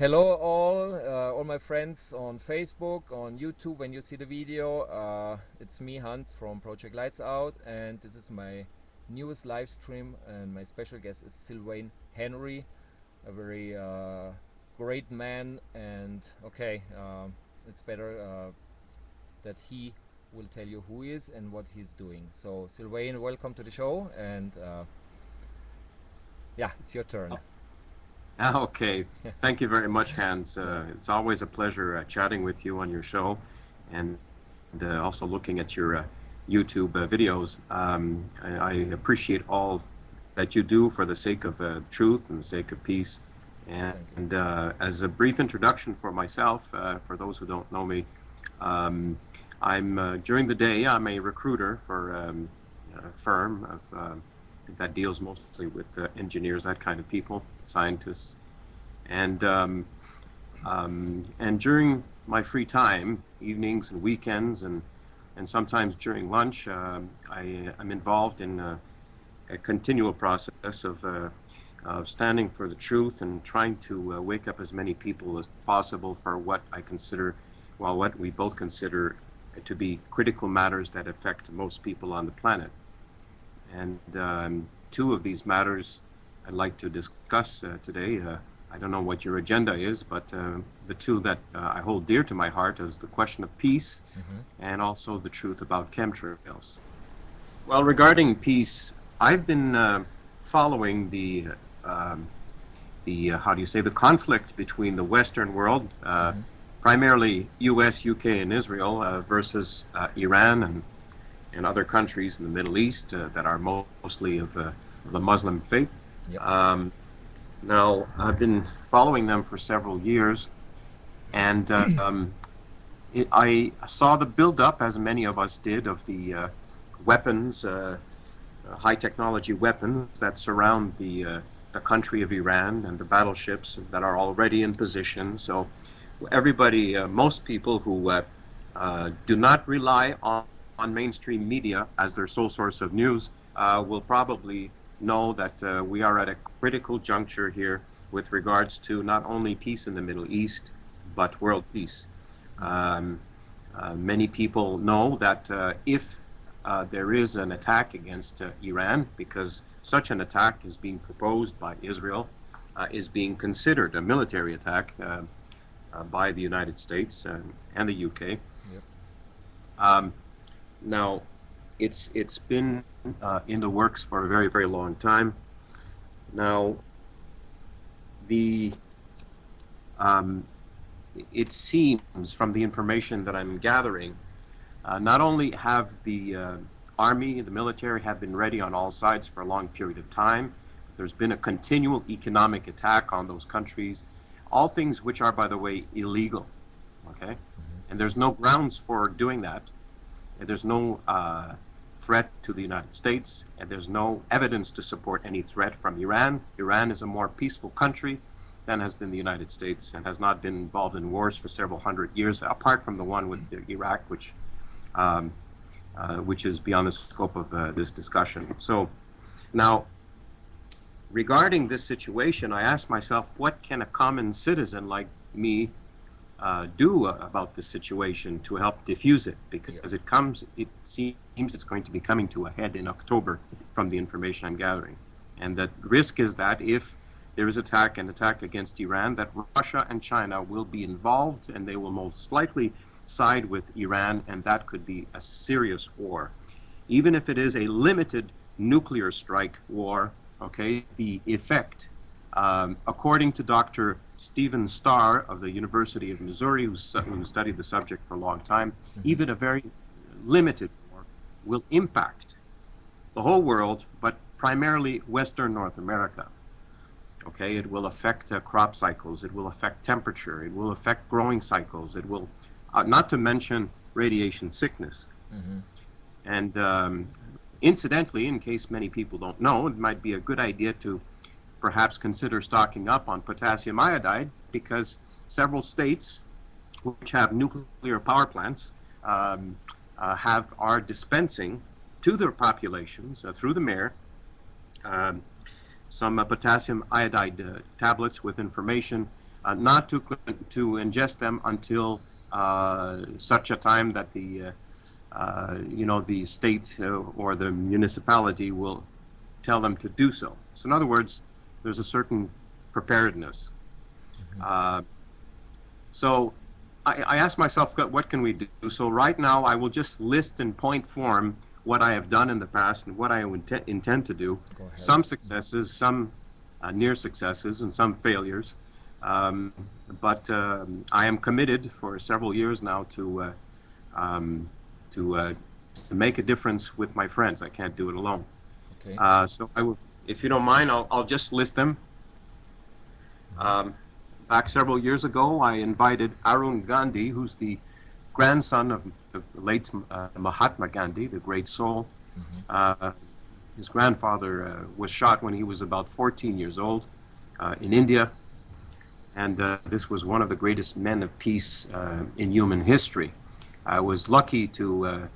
Hello all my friends on Facebook, on YouTube. When you see the video, it's me, Hans, from Project Lights Out, and this is my newest live stream. And my special guest is Sylvain Henry, a very great man. And okay, it's better that he will tell you who he is and what he's doing. So, Sylvain, welcome to the show, and yeah, it's your turn. Okay, thank you very much, Hans. It's always a pleasure chatting with you on your show, and also looking at your YouTube videos. I appreciate all that you do for the sake of truth and the sake of peace. And as a brief introduction for myself, for those who don't know me, during the day I'm a recruiter for a firm of that deals mostly with engineers, that kind of people, scientists, and during my free time, evenings and weekends, and sometimes during lunch, I'm involved in a continual process of standing for the truth and trying to wake up as many people as possible for what I consider, well, what we both consider to be critical matters that affect most people on the planet. And two of these matters I'd like to discuss today. I don't know what your agenda is, but the two that I hold dear to my heart is the question of peace and also the truth about chemtrails. Well, regarding peace, I've been following the how do you say, the conflict between the Western world, primarily U.S., U.K., and Israel versus Iran and other countries in the Middle East that are mostly of the Muslim faith. Yep. Now, I've been following them for several years, and I saw the build-up, as many of us did, of the weapons, high-technology weapons that surround the country of Iran and the battleships that are already in position. So everybody, most people who do not rely on mainstream media as their sole source of news will probably know that we are at a critical juncture here with regards to not only peace in the Middle East, but world peace. Many people know that if there is an attack against Iran, because such an attack is being proposed by Israel, is being considered a military attack by the United States and the UK. Yep. Now, it's been in the works for a very, very long time. Now, it seems from the information that I'm gathering, not only have the army, the military have been ready on all sides for a long period of time, but there's been a continual economic attack on those countries, all things which are, by the way, illegal, okay? And there's no grounds for doing that. There's no threat to the United States, and there's no evidence to support any threat from Iran. Iran is a more peaceful country than has been the United States, and has not been involved in wars for several hundred years, apart from the one with Iraq, which is beyond the scope of this discussion. So now, regarding this situation, I ask myself, what can a common citizen like me do about this situation to help diffuse it? Because it seems it's going to be coming to a head in October from the information I'm gathering. And the risk is that if there is an attack against Iran, that Russia and China will be involved, and they will most likely side with Iran, and that could be a serious war. Even if it is a limited nuclear strike war, okay, the effect, according to Dr. Stephen Starr of the University of Missouri, who studied the subject for a long time, even a very limited war will impact the whole world, but primarily Western North America. Okay, it will affect crop cycles, it will affect temperature, it will affect growing cycles, it will, not to mention radiation sickness. And incidentally, in case many people don't know, it might be a good idea to perhaps consider stocking up on potassium iodide, because several states which have nuclear power plants are dispensing to their populations through the mayor some potassium iodide tablets with information not to ingest them until such a time that the the state or the municipality will tell them to do so. So in other words, there's a certain preparedness. So I asked myself, what can we do? So right now, I will just list in point form what I have done in the past and what I intend to do. Some successes, some near successes, and some failures. But I am committed for several years now to make a difference with my friends. I can't do it alone. Okay. So I will, if you don't mind, I'll just list them. Back several years ago, I invited Arun Gandhi, who's the grandson of the late Mahatma Gandhi, the great soul. His grandfather was shot when he was about 14 years old in India. And this was one of the greatest men of peace in human history. I was lucky to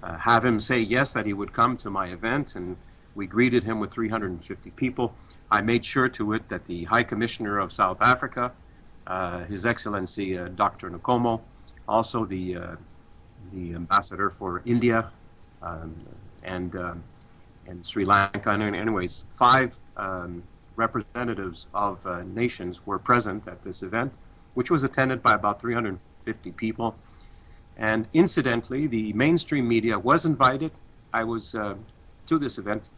have him say yes, that he would come to my event, and we greeted him with 350 people. I made sure to it that the High Commissioner of South Africa, His Excellency Dr. Nkomo, also the Ambassador for India and Sri Lanka, and anyways, 5 representatives of nations were present at this event, which was attended by about 350 people. And incidentally, the mainstream media was invited. I was to this event.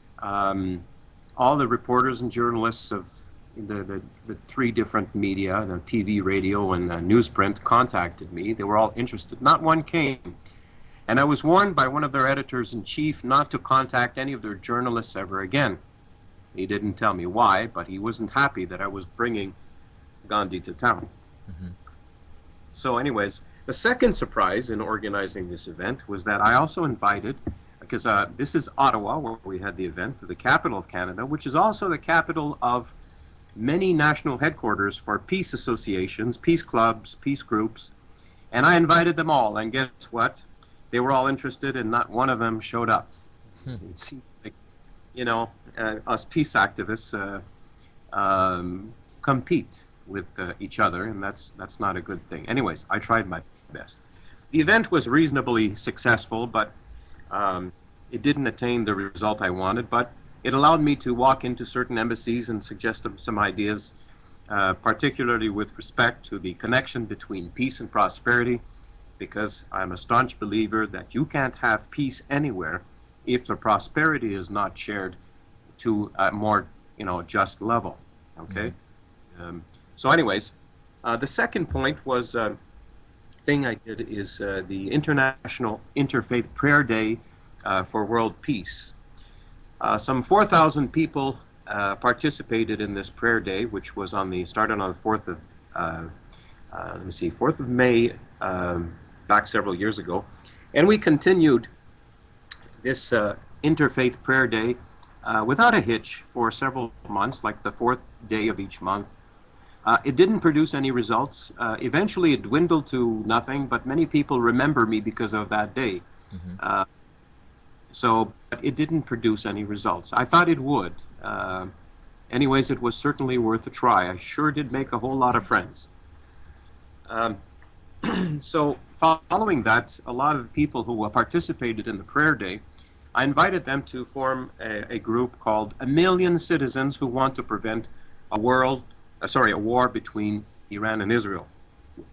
All the reporters and journalists of the 3 different media, the TV, radio, and newsprint, contacted me. They were all interested. Not one came. And I was warned by one of their editors-in-chief not to contact any of their journalists ever again. He didn't tell me why, but he wasn't happy that I was bringing Gandhi to town. So anyways, the second surprise in organizing this event was that I also invited, because this is Ottawa, where we had the event, the capital of Canada, which is also the capital of many national headquarters for peace associations, peace clubs, peace groups, and I invited them all, and guess what? They were all interested, and not one of them showed up. It seemed like, us peace activists compete with each other, and that's not a good thing. Anyways, I tried my best. The event was reasonably successful, but it didn't attain the result I wanted, but it allowed me to walk into certain embassies and suggest some ideas, particularly with respect to the connection between peace and prosperity, because I'm a staunch believer that you can't have peace anywhere if the prosperity is not shared to a more, just level. Okay. So, anyways, the second point was thing I did is the International Interfaith Prayer Day for World Peace. Some 4,000 people participated in this prayer day, which was started on the 4th of 4th of May, back several years ago, and we continued this interfaith prayer day without a hitch for several months, like the 4th day of each month. It didn't produce any results. Eventually it dwindled to nothing, but many people remember me because of that day. But it didn't produce any results. I thought it would. Anyways, it was certainly worth a try. I sure did make a whole lot of friends. So following that, a lot of people who participated in the prayer day, I invited them to form a group called A Million Citizens Who Want to Prevent a war between Iran and Israel,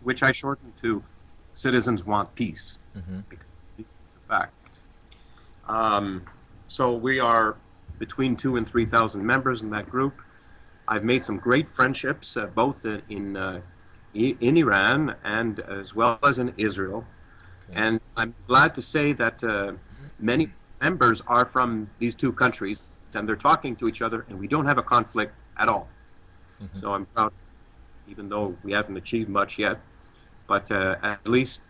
which I shortened to Citizens Want Peace, because it's a fact. So we are between 2,000 and 3,000 members in that group. I've made some great friendships, both in Iran and as well as in Israel. Okay. And I'm glad to say that many members are from these 2 countries, and they're talking to each other, and we don't have a conflict at all. So I'm proud, even though we haven't achieved much yet, but at least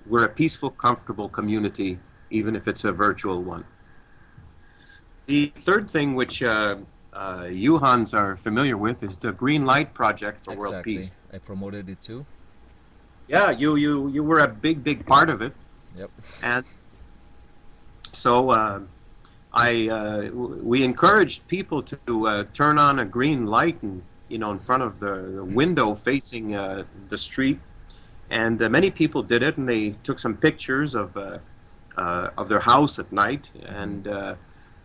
we're a peaceful, comfortable community, even if it's a virtual one. The third thing, which you, Hans, are familiar with, is the Green Light Project for World Peace. I promoted it too. Yeah, you were a big part of it. Yep. And so we encouraged people to turn on a green light and in front of the window facing the street. And many people did it, and they took some pictures of their house at night.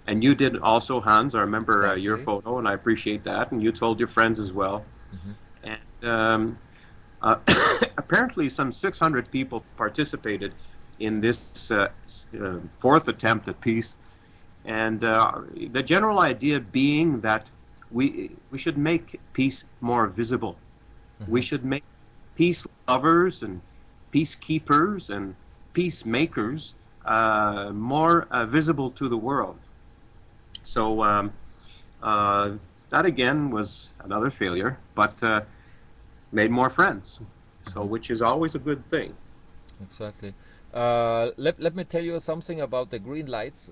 And you did also, Hans. I remember your Exactly. photo, and I appreciate that. And you told your friends as well. Hmm. And uh, apparently, some 600 people participated in this fourth attempt at peace. And the general idea being that we should make peace more visible. We Hmm. should make peace lovers and peacekeepers and peacemakers more visible to the world. So that again was another failure, but made more friends. So Hmm. which is always a good thing. Exactly. Let me tell you something about the green lights,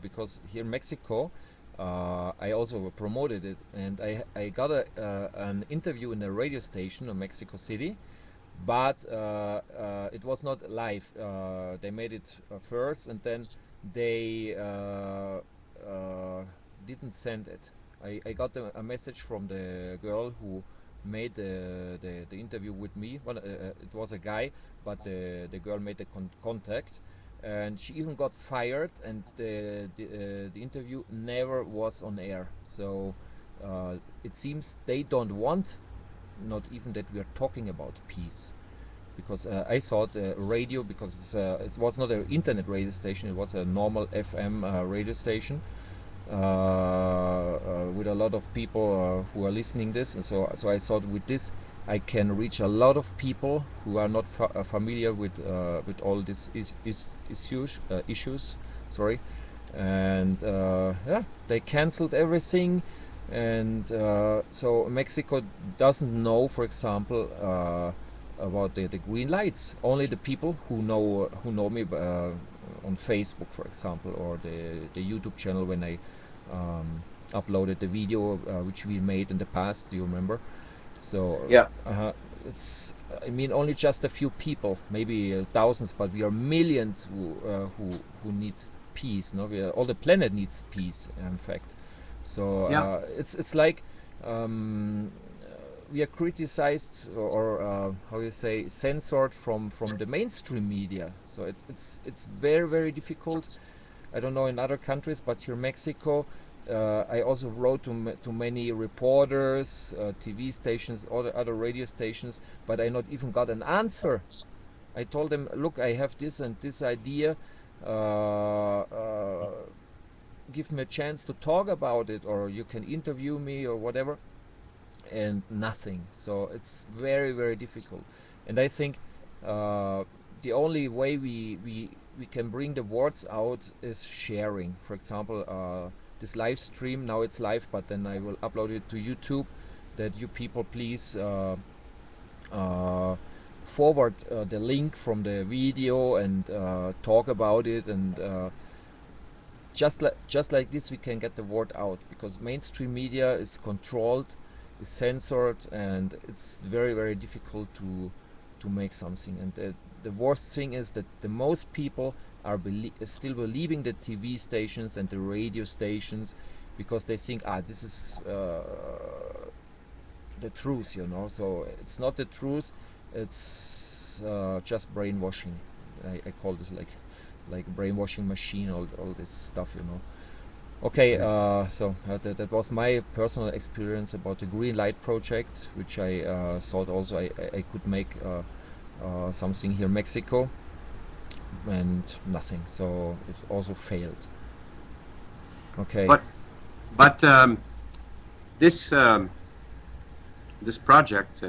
because here in Mexico, I also promoted it, and I got an interview in a radio station in Mexico City, but it was not live. They made it first, and then they didn't send it. I got a message from the girl who made the interview with me. Well, it was a guy, but the girl made the contact, and she even got fired, and the interview never was on air. So it seems they don't want, not even that we are talking about peace, because I thought radio, because it was not an internet radio station, it was a normal FM radio station, with a lot of people who are listening this, and so I thought with this I can reach a lot of people who are not familiar with all these issues. Sorry, and yeah, they cancelled everything, and so Mexico doesn't know, for example, about the green lights. Only the people who know me on Facebook, for example, or the YouTube channel when I uploaded the video which we made in the past. Do you remember? So Yeah. it's, I mean, only just a few people, maybe thousands, but we are millions who need peace. No, all the planet needs peace. In fact, so Yeah. it's like we are criticized, or how you say, censored from the mainstream media. So it's very difficult. I don't know in other countries, but here in Mexico, I also wrote to many reporters, TV stations, other radio stations, but I not even got an answer. I told them, look, I have this and this idea. Give me a chance to talk about it, or you can interview me, or whatever, and nothing. So it's very difficult, and I think the only way we can bring the words out is sharing. For example, this live stream, now it's live, but then I will upload it to YouTube, that you people please uh, forward the link from the video, and talk about it, and just like this we can get the word out, because mainstream media is controlled, is censored, and it's very difficult to make something. And the worst thing is that the most people are still believing the TV stations and the radio stations, because they think, this is the truth, you know. So it's not the truth, it's just brainwashing. I call this like brainwashing machine, all this stuff, you know. Okay, so that was my personal experience about the Green Light project, which I thought also I could make something here in Mexico, and nothing. So it also failed. Okay. But this this project,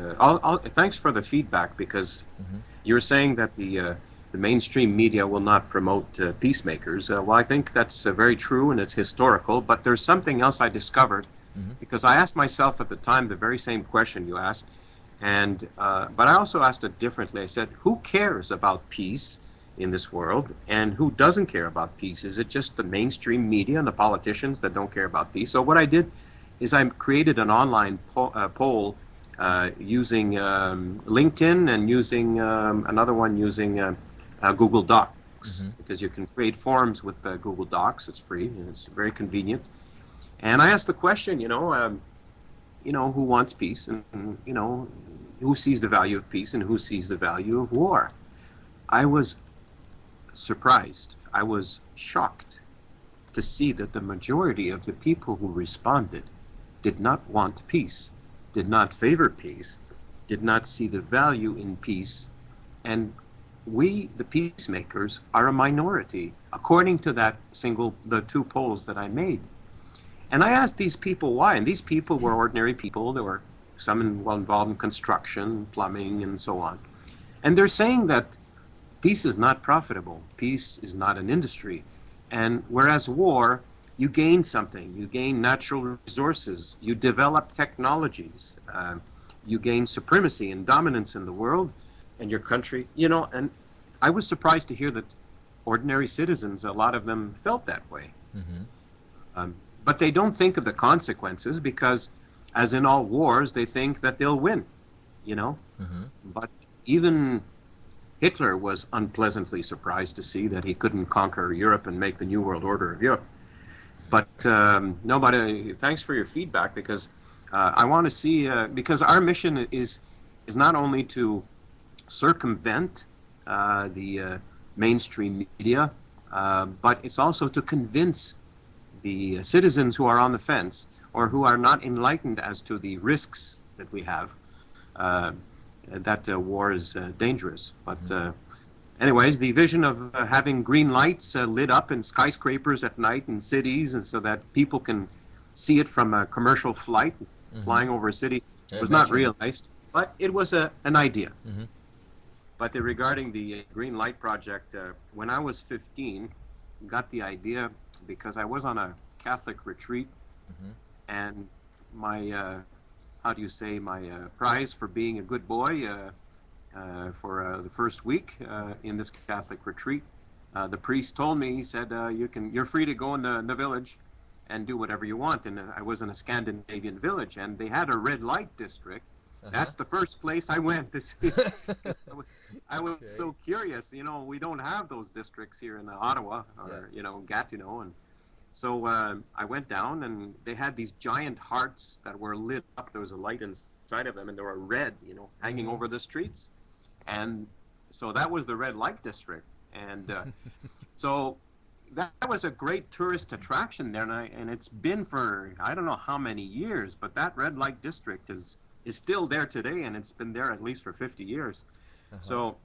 thanks for the feedback, because Hmm. you're saying that the mainstream media will not promote peacemakers. Well, I think that's very true, and it's historical. But there's something else I discovered, Hmm. because I asked myself at the time the very same question you asked, and but I also asked it differently. I said, who cares about peace in this world, and who doesn't care about peace? Is it just the mainstream media and the politicians that don't care about peace? So what I did is I created an online poll using LinkedIn, and using another one using Google Docs, Hmm. because you can create forms with Google Docs. It's free and it's very convenient. And I asked the question, who wants peace, and who sees the value of peace and who sees the value of war. I was surprised. I was shocked to see that the majority of the people who responded did not want peace, did not favor peace, did not see the value in peace, and we, the peacemakers, are a minority, according to the two polls that I made. And I asked these people why, and these people were ordinary people. There were some involved in construction, plumbing, and so on. And they're saying that peace is not profitable. Peace is not an industry. And whereas war, you gain something. You gain natural resources. You develop technologies. You gain supremacy and dominance in the world and your country. And I was surprised to hear that ordinary citizens, a lot of them felt that way. Mm-hmm. But they don't think of the consequences because, as in all wars, they think that they'll win, Mm-hmm. But even Hitler was unpleasantly surprised to see that he couldn't conquer Europe and make the New World Order of Europe. But thanks for your feedback, because I want to see, because our mission is not only to circumvent the mainstream media, but it's also to convince the citizens who are on the fence or who are not enlightened as to the risks that we have, that war is dangerous. But anyways, the vision of having green lights lit up in skyscrapers at night in cities, and so that people can see it from a commercial flight, mm-hmm. flying over a city, was not realized, but it was an idea. Mm-hmm. But regarding the Green Light Project, when I was 15, got the idea because I was on a Catholic retreat, mm-hmm. and my, my prize for being a good boy for the first week in this Catholic retreat, the priest told me, he said, you're free to go in the village and do whatever you want. And I was in a Scandinavian village, and they had a red light district. Uh-huh. That's the first place I went to see. I was okay. So curious. We don't have those districts here in Ottawa or, Gatineau. And so I went down, and they had these giant hearts that were lit up. There was a light inside of them, and they were red, hanging mm-hmm. over the streets. And so that was the red light district. And so that was a great tourist attraction there. And it's been for, I don't know how many years, but that red light district is still there today, and it's been there at least for 50 years. Uh-huh. So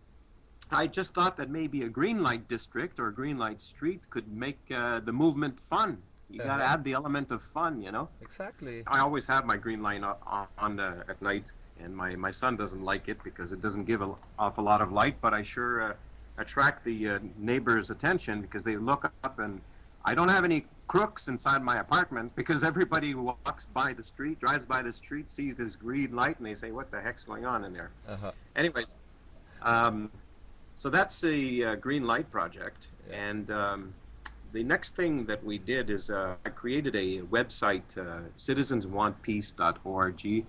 I just thought that maybe a green light district or a green light street could make the movement fun. You got to add the element of fun, Exactly. I always have my green light on at night, and my son doesn't like it because it doesn't give an awful lot of light, but I sure attract the neighbors' attention because they look up, and I don't have any crooks inside my apartment because everybody who walks by the street, drives by the street, sees this green light, and they say, what the heck's going on in there? Uh-huh. Anyways, so that's the Green Light Project. Yeah. And the next thing that we did is I created a website, citizenswantpeace.org. Okay.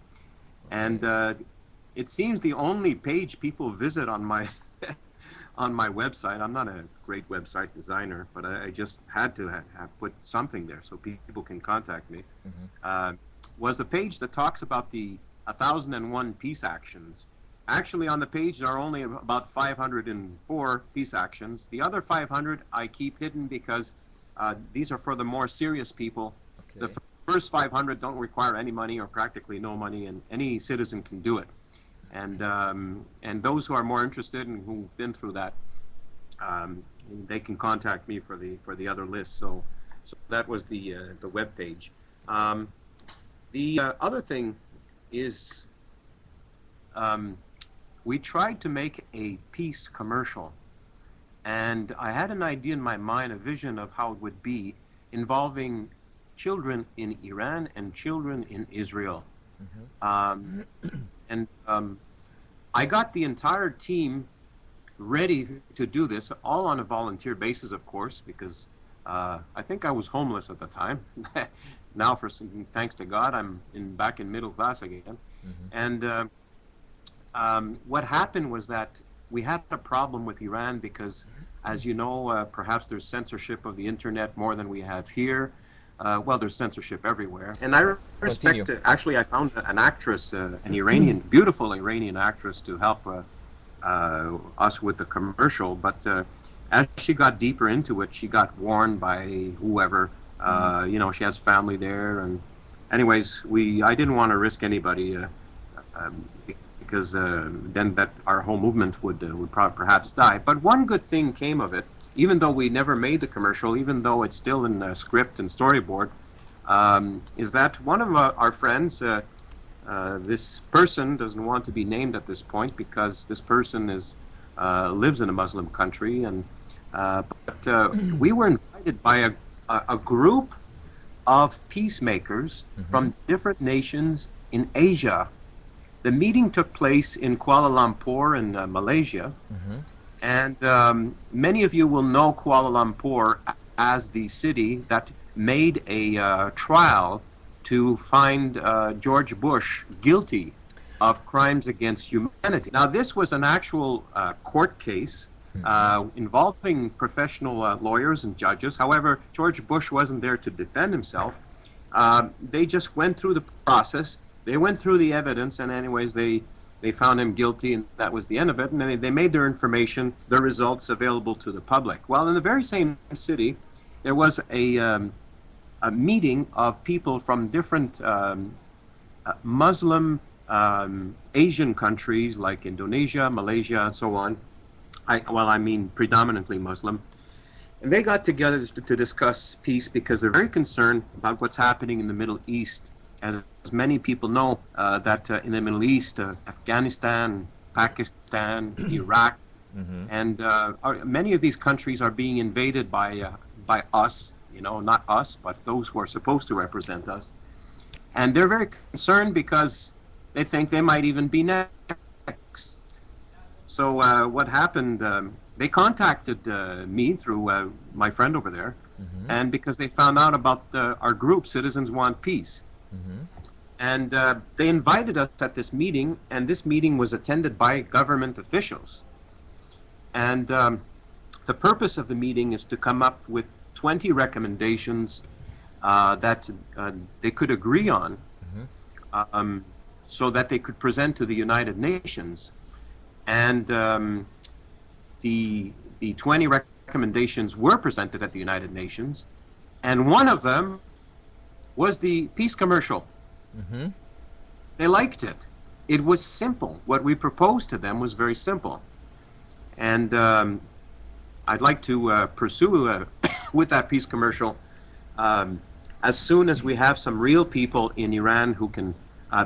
And it seems the only page people visit on my on my website. I'm not a great website designer, but I just had to have put something there so people can contact me. Mm-hmm. Was the page that talks about the 1001 peace actions. Actually, on the page, there are only about 504 peace actions. The other 500 I keep hidden because these are for the more serious people. Okay. The first 500 don't require any money or practically no money, and any citizen can do it. And those who are more interested and who've been through that, they can contact me for the other list. So that was the web page. The other thing is we tried to make a peace commercial, and I had an idea in my mind, a vision of how it would be involving children in Iran and children in Israel. Mm-hmm. I got the entire team ready to do this, all on a volunteer basis, of course, because I think I was homeless at the time. Now, thanks to God, I'm back in middle class again. Mm-hmm. And what happened was that we had a problem with Iran because, as you know, perhaps there's censorship of the internet more than we have here. well, there's censorship everywhere. And I respect, Continue. actually, I found an actress, an Iranian, beautiful Iranian actress to help us with the commercial. But as she got deeper into it, she got warned by whoever. You know, she has family there. And anyways, I didn't want to risk anybody because then our whole movement would perhaps die. But one good thing came of it. Even though we never made the commercial, even though it's still in script and storyboard, is that one of our friends, this person doesn't want to be named at this point because this person lives in a Muslim country, and but we were invited by a group of peacemakers from different nations in Asia. The meeting took place in Kuala Lumpur in Malaysia. And many of you will know Kuala Lumpur as the city that made a trial to find George Bush guilty of crimes against humanity. Now, this was an actual court case involving professional lawyers and judges. However, George Bush wasn't there to defend himself. They just went through the process. They went through the evidence, and anyways, they found him guilty, and that was the end of it. And then they made their information, their results available to the public. Well, in the very same city, there was a meeting of people from different Muslim Asian countries like Indonesia, Malaysia, and so on. I mean predominantly Muslim. And they got together to discuss peace because they're very concerned about what's happening in the Middle East. As many people know, that in the Middle East, Afghanistan, Pakistan, Iraq, and many of these countries are being invaded by us, you know, not us, but those who are supposed to represent us. And they're very concerned because they think they might even be next. So what happened, they contacted me through my friend over there, and because they found out about our group, Citizens Want Peace. And they invited us at this meeting, and this meeting was attended by government officials. And the purpose of the meeting is to come up with 20 recommendations that they could agree on, so that they could present to the United Nations. And the 20 recommendations were presented at the United Nations, and one of them was the peace commercial. They liked it. It was simple. What we proposed to them was very simple. And I'd like to pursue with that peace commercial as soon as we have some real people in Iran who can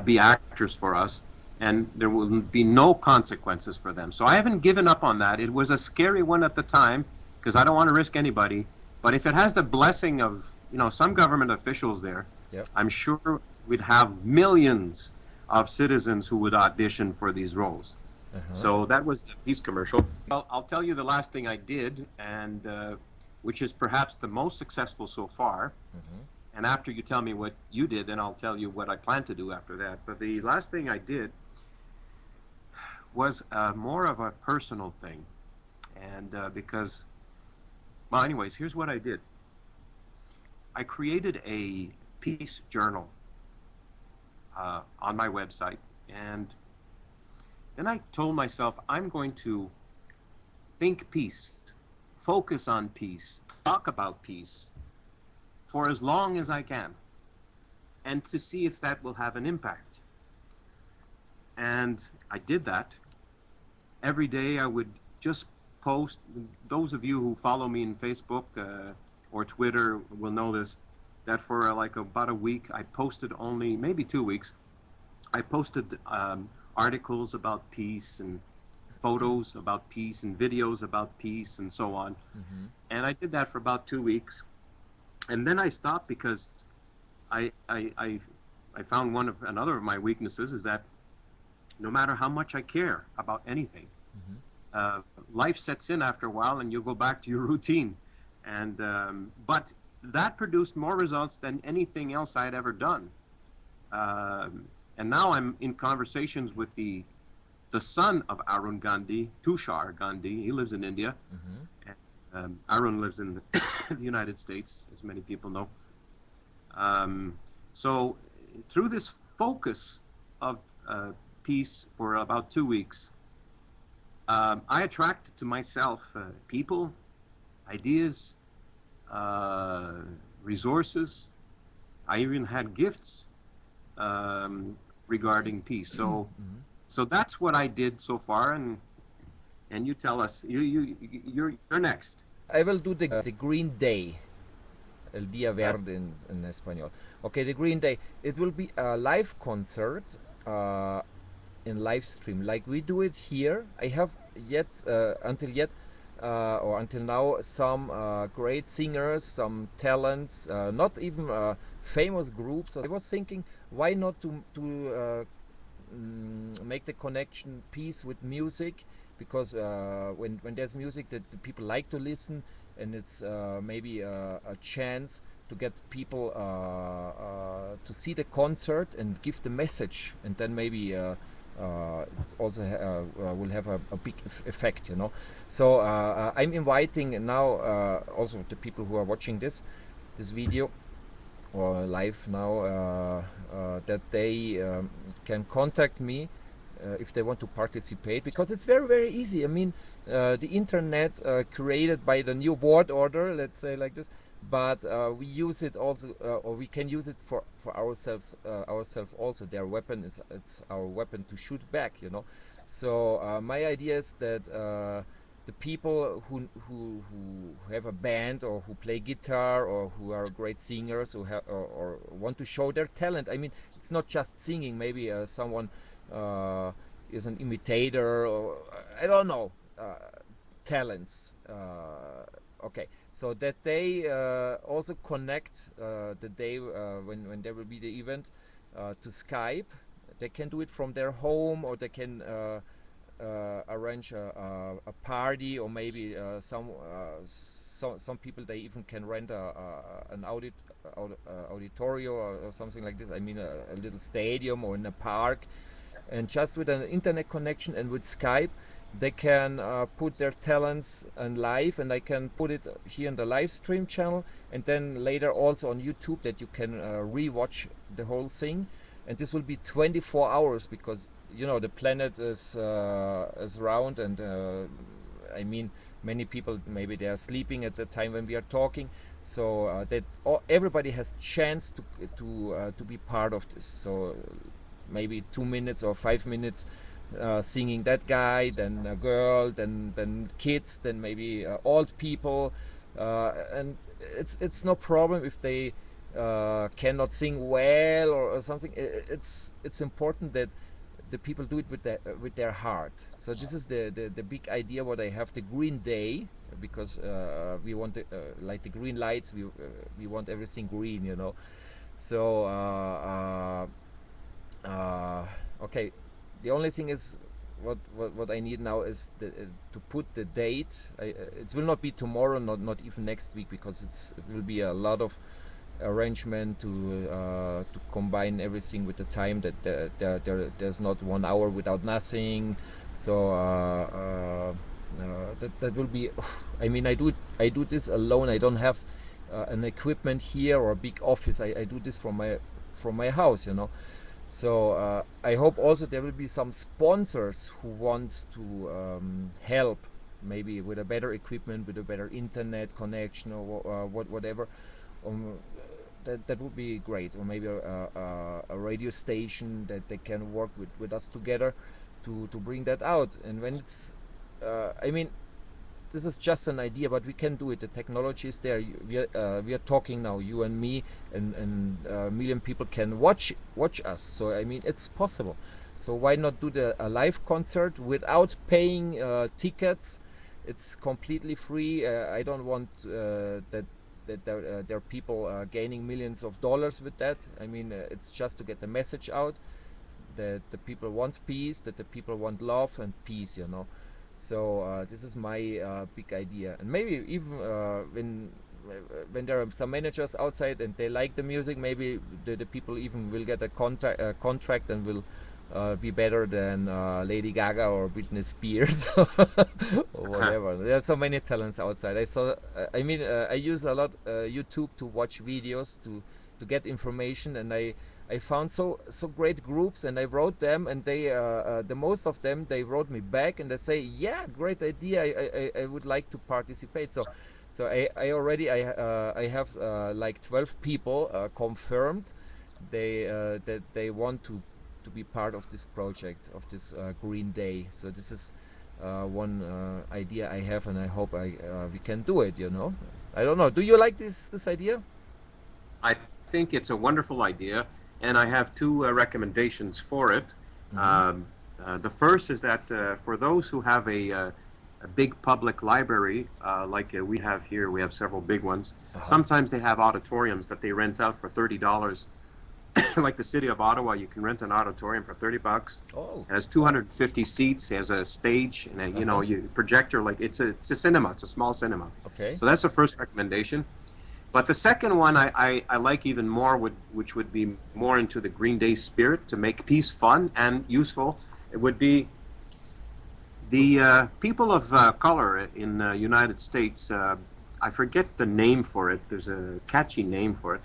be actors for us, and there will be no consequences for them. So I haven't given up on that. It was a scary one at the time because I don't want to risk anybody. But if it has the blessing of, you know, some government officials there, I'm sure we'd have millions of citizens who would audition for these roles. So that was the peace commercial. I'll tell you the last thing I did, and which is perhaps the most successful so far. And after you tell me what you did, then I'll tell you what I plan to do after that. But the last thing I did was more of a personal thing. And because, well, anyways, here's what I did. I created a peace journal on my website, and then I told myself I'm going to think peace, focus on peace, talk about peace for as long as I can, and to see if that will have an impact. And I did that. Every day I would just post. Those of you who follow me in Facebook or Twitter will know this, that for like about a week, I posted only, maybe 2 weeks, I posted articles about peace and photos about peace and videos about peace and so on. And I did that for about 2 weeks. And then I stopped because I found another of my weaknesses is that no matter how much I care about anything, life sets in after a while and you go back to your routine. And but that produced more results than anything else I had ever done. And now I'm in conversations with the son of Arun Gandhi, Tushar Gandhi. He lives in India. And, Arun lives in the United States, as many people know. So through this focus of peace for about 2 weeks, I attracted to myself people, ideas, resources. I even had gifts regarding peace. So that's what I did so far, and you tell us. You're next. I will do the Green Day, El Día Verde in Espanol. Okay, the Green Day. It will be a live concert in live stream, like we do it here. I have until now some great singers, some talents, not even famous groups. So I was thinking, why not to make the connection piece with music, because when there's music that the people like to listen, and it's maybe a chance to get people to see the concert and give the message, and then maybe it's also will have a big effect, you know. So I'm inviting now also the people who are watching this video or live now, that they can contact me if they want to participate, because it's very, very easy. I mean, the internet created by the new world order, let's say like this, but we use it also, or we can use it for ourselves also. Their weapon is, it's our weapon to shoot back, you know. So my idea is that the people who have a band, or who play guitar, or who are great singers, or want to show their talent. I mean, it's not just singing. Maybe someone is an imitator, or I don't know, talents. Okay, so that they also connect the day when there will be the event to Skype. They can do it from their home, or they can arrange a party, or maybe some people, they even can rent an auditorium or something like this. I mean, a little stadium or in a park, and just with an internet connection and with Skype, they can put their talents on live, and I can put it here in the live stream channel, and then later also on YouTube, that you can re-watch the whole thing. And this will be 24 hours, because you know the planet is round, and I mean, many people, maybe they are sleeping at the time when we are talking, so that everybody has chance to be part of this. So maybe 2 minutes or 5 minutes singing that guy, then a girl, then kids, then maybe old people, and it's no problem if they cannot sing well, or something. It's important that the people do it with their heart. So this is the big idea what I have, the Green Day, because we want like the green lights, we want everything green, you know. So okay, the only thing is what I need now is to put the date. It will not be tomorrow, not even next week, because it will be a lot of arrangement to combine everything with the time, that there's not 1 hour without nothing. So that will be, I mean, I do this alone. I don't have an equipment here or a big office. I do this from my house, you know. So I hope also there will be some sponsors who wants to help, maybe with a better equipment, with a better internet connection, or whatever. That would be great. Or maybe a radio station that they can work with us together to bring that out. And when it's I mean, this is just an idea, but we can do it. The technology is there. We are talking now, you and me, and a million people can watch us. So I mean, it's possible. So why not do a live concert without paying tickets? It's completely free. I don't want that there are people gaining millions of dollars with that. I mean, it's just to get the message out that the people want peace, that the people want love and peace, you know. So this is my big idea. And maybe even when there are some managers outside and they like the music, maybe the people even will get a contract and will be better than Lady Gaga or Britney Spears or whatever. There are so many talents outside. I use a lot YouTube to watch videos, to to get information, and I found so great groups, and I wrote them, and they the most of them, they wrote me back and they say, yeah, great idea, I would like to participate. So I already I have like 12 people confirmed that they want to be part of this project, of this Green Day. So this is one idea I have, and I hope we can do it, you know. I don't know, do you like this idea? I think it's a wonderful idea, and I have two recommendations for it. The first is that for those who have a big public library, like we have here, we have several big ones. Sometimes they have auditoriums that they rent out for $30. Like the city of Ottawa, you can rent an auditorium for $30. Oh. It has 250 seats, it has a stage, and a, you know, you projector, like it's a cinema, it's a small cinema. Okay. So that's the first recommendation. But the second one I like even more, which would be more into the Green Day spirit, to make peace fun and useful. It would be the people of color in the United States. I forget the name for it. There's a catchy name for it.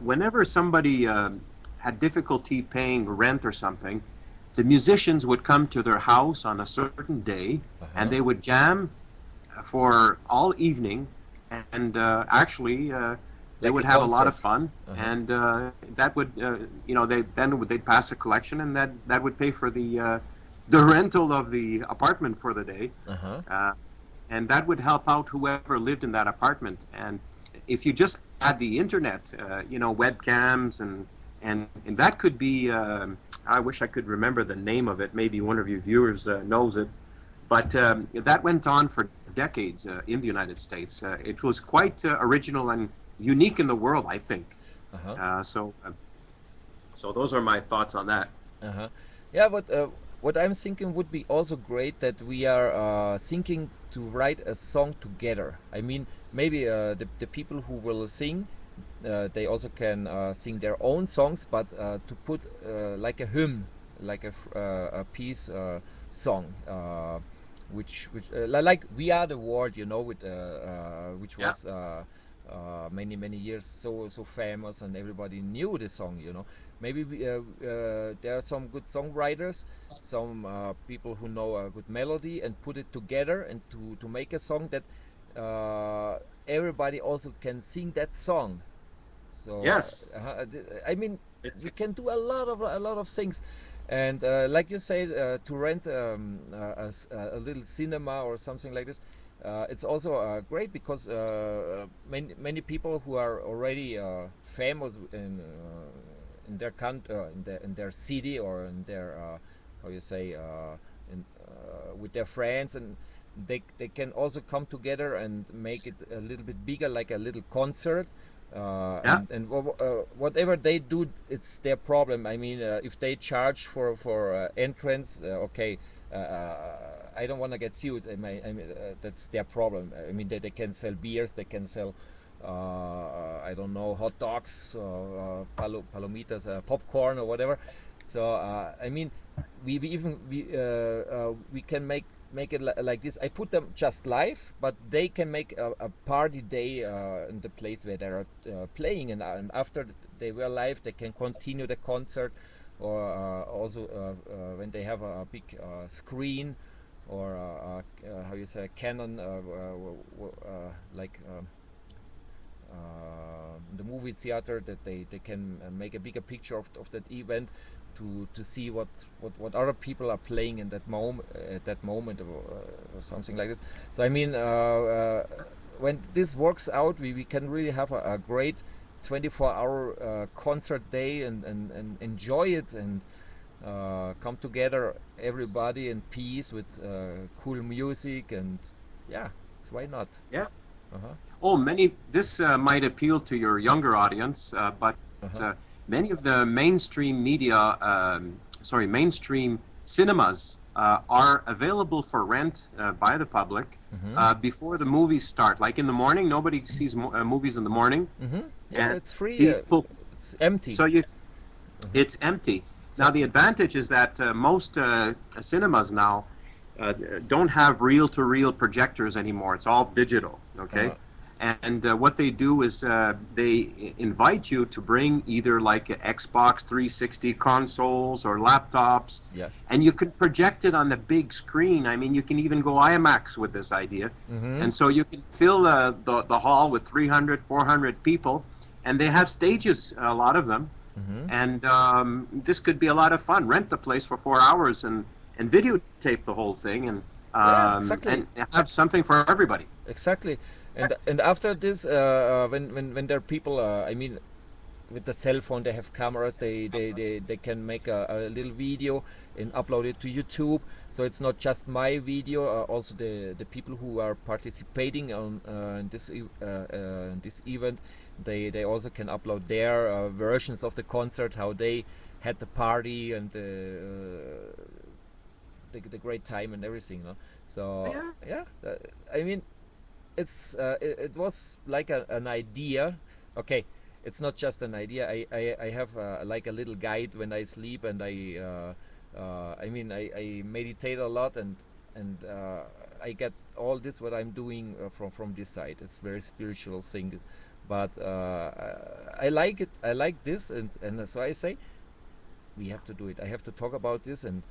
Whenever somebody had difficulty paying rent or something, the musicians would come to their house on a certain day, and they would jam for all evening, and actually they would have a lot of fun, and that would, you know, they'd pass a collection, and that would pay for the rental of the apartment for the day, and that would help out whoever lived in that apartment. And if you just add the internet, you know, webcams, and that could be, I wish I could remember the name of it. Maybe one of you viewers knows it. But that went on for decades in the United States. It was quite original and unique in the world, I think. So those are my thoughts on that. Yeah, but what I'm thinking would be also great that we are thinking to write a song together. I mean, maybe the people who will sing, they also can sing their own songs, but to put like a hymn, like a peace song, which like We Are the World, you know, with which was many years so famous, and everybody knew the song, you know. Maybe there are some good songwriters, some people who know a good melody, and put it together and to make a song that everybody also can sing that song. So yes, I mean, we can do a lot of things, and like you say, to rent a little cinema or something like this. It's also great because many people who are already famous in their country, in their city, or in their how you say, with their friends, and they can also come together and make it a little bit bigger, like a little concert. And whatever they do, it's their problem. I mean, if they charge for entrance, okay. I don't want to get sued. I mean, that's their problem. I mean, they can sell beers, they can sell, I don't know, hot dogs, palomitas, popcorn, or whatever. So I mean, we can make it like this. I put them just live, but they can make a party day in the place where they are playing, and after they were live, they can continue the concert, or also when they have a big screen, or how you say, a Canon, like the movie theater, that they can make a bigger picture of that event, to see what other people are playing in that moment, or something like this. So I mean, when this works out, we can really have a great 24-hour concert day, and enjoy it, and come together, everybody in peace, with cool music, and yeah, why not? Yeah. Oh, this might appeal to your younger audience, but many of the mainstream media, mainstream cinemas are available for rent by the public before the movies start. Like in the morning, nobody sees movies in the morning. Yeah, it's free. It's empty. So it's empty. Now the advantage is that most cinemas now don't have reel-to-reel projectors anymore. It's all digital. Okay. And what they do is they invite you to bring either like a Xbox 360 consoles or laptops, Yeah. and you could project it on the big screen. I mean, you can even go IMAX with this idea. Mm-hmm. And so you can fill the hall with 300, 400 people, and they have stages, a lot of them. Mm-hmm. And this could be a lot of fun. Rent the place for 4 hours and videotape the whole thing, Yeah, exactly. and have something for everybody. Exactly. And after this, when there are people, I mean, with the cell phone, they have cameras. They can make a little video and upload it to YouTube. So it's not just my video. Also the people who are participating on this event, they also can upload their versions of the concert, how they had the party and the great time and everything. No? So yeah, I mean, it was like an idea. Okay, it's not just an idea. I have like a little guide when I sleep, and I mean I meditate a lot, and I get all this what I'm doing from this side. It's very spiritual thing, but I like it. I like this, and so I say we have to do it. I have to talk about this, and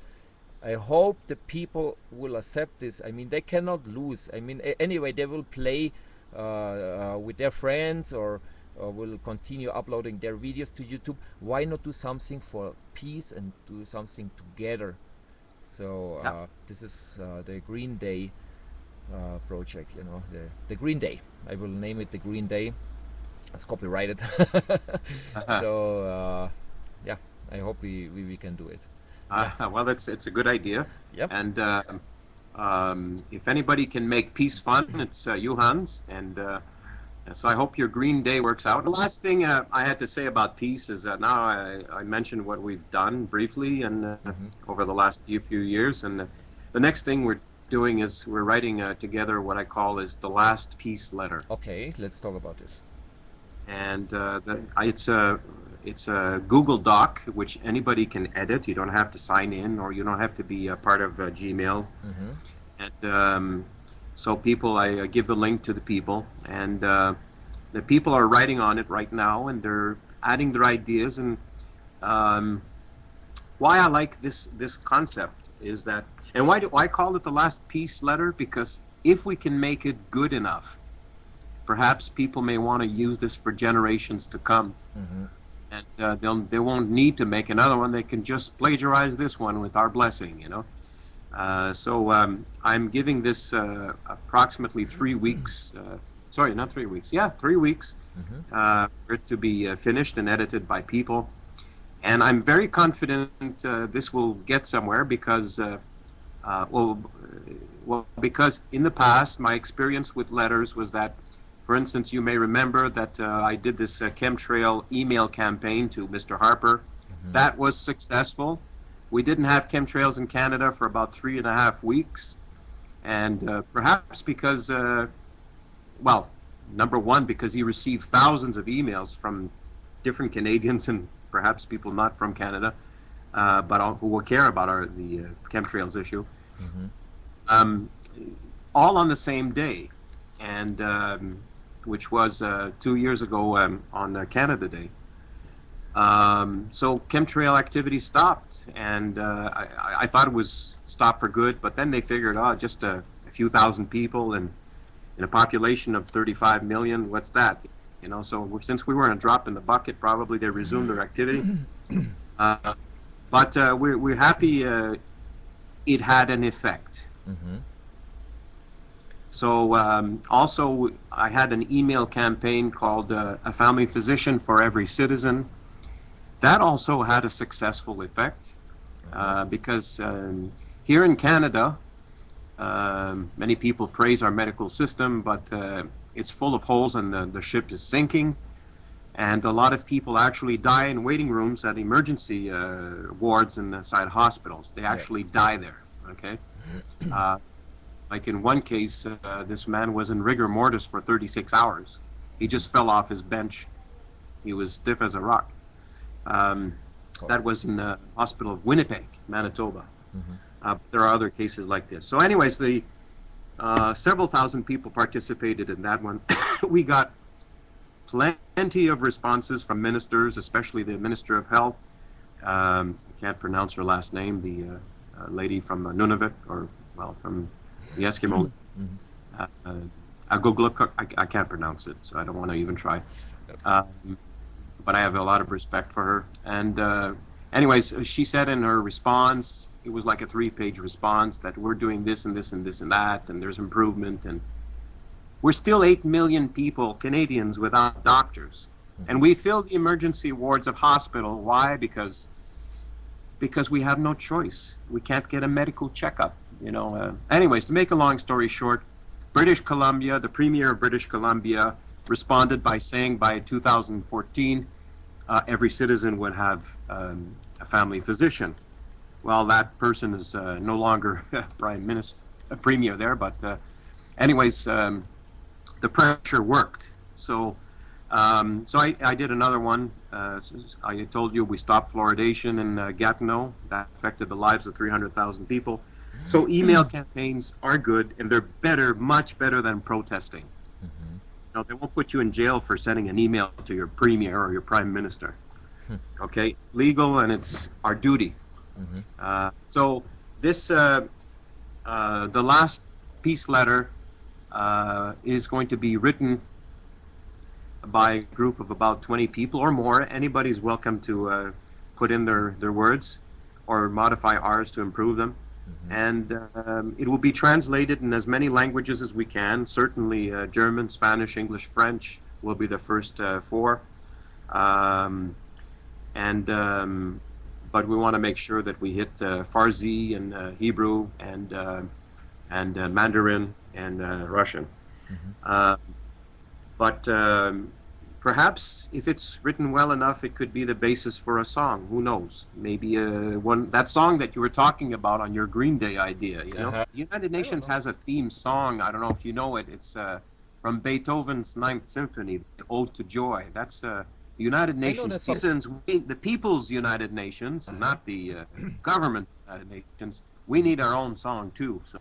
I hope the people will accept this. I mean, they cannot lose. I mean, anyway, they will play with their friends, or will continue uploading their videos to YouTube. Why not do something for peace and do something together? So this is the Green Day project. You know, the Green Day. I will name it the Green Day. It's copyrighted. So yeah, I hope we can do it. Well, it's a good idea. Yep. And if anybody can make peace fun, it's you, Hans. And so I hope your Green Day works out. The last thing I had to say about peace is that now I mentioned what we've done briefly and over the last few years. And the next thing we're doing is we're writing together what I call is the last peace letter. Okay, let's talk about this. And it's a Google Doc, which anybody can edit. You don't have to sign in, or you don't have to be a part of Gmail. And so people, I give the link to the people, and the people are writing on it right now, and they're adding their ideas. And why I like this concept is that, and why do I call it the last peace letter? Because if we can make it good enough, perhaps people may want to use this for generations to come. And they won't need to make another one. They can just plagiarize this one with our blessing, you know. So I'm giving this approximately 3 weeks. Sorry, not 3 weeks. Yeah, 3 weeks for it to be finished and edited by people. And I'm very confident this will get somewhere because, because in the past, my experience with letters was that, for instance, you may remember that I did this Chemtrail email campaign to Mr. Harper. That was successful. We didn't have chemtrails in Canada for about 3.5 weeks. And perhaps because, well, number one, because he received thousands of emails from different Canadians and perhaps people not from Canada, but who will care about the chemtrails issue. All on the same day. And which was 2 years ago on Canada Day. So chemtrail activity stopped, and I thought it was stopped for good, but then they figured, oh, just a few thousand people and in a population of 35 million, what's that? You know, so since we weren't a drop in the bucket, probably they resumed their activity. But we're happy it had an effect. So also, I had an email campaign called A Family Physician for Every Citizen. That also had a successful effect because here in Canada, many people praise our medical system, but it's full of holes and the ship is sinking. And a lot of people actually die in waiting rooms at emergency wards inside hospitals. They actually die there, okay? Like in one case, this man was in rigor mortis for 36 hours. He just fell off his bench. He was stiff as a rock. That was in the hospital of Winnipeg, Manitoba. There are other cases like this. So anyways, several thousand people participated in that one. we got plenty of responses from ministers, especially the Minister of Health. I can't pronounce her last name, the lady from Nunavut, or, well, from the Eskimo. I can't pronounce it, so I don't want to even try. But I have a lot of respect for her. And anyways, she said in her response, it was like a 3-page response, that we're doing this and this and this and that, and there's improvement, and we're still 8 million people, Canadians, without doctors. And we fill the emergency wards of hospital. Why? Because we have no choice. We can't get a medical checkup, you know. Anyways, to make a long story short, British Columbia, the Premier of British Columbia, responded by saying by 2014, every citizen would have a family physician. Well, that person is no longer Premier there, but anyways, the pressure worked. So I did another one. I told you we stopped fluoridation in Gatineau. That affected the lives of 300,000 people. So email campaigns are good, and they're better, much better than protesting. Now, they won't put you in jail for sending an email to your premier or your prime minister. Okay, it's legal and it's our duty. So this, the last peace letter is going to be written by a group of about 20 people or more. Anybody's welcome to put in their words or modify ours to improve them. And it will be translated in as many languages as we can. Certainly German, Spanish, English, French will be the first 4. But we want to make sure that we hit Farsi and Hebrew and Mandarin and Russian. But perhaps if it's written well enough, it could be the basis for a song. Who knows? Maybe that song that you were talking about on your Green Day idea. You know, the United Nations has a theme song. I don't know if you know it. It's from Beethoven's Ninth Symphony, the Ode to Joy. That's the United Nations. The People's United Nations, not the government United Nations. We need our own song too. So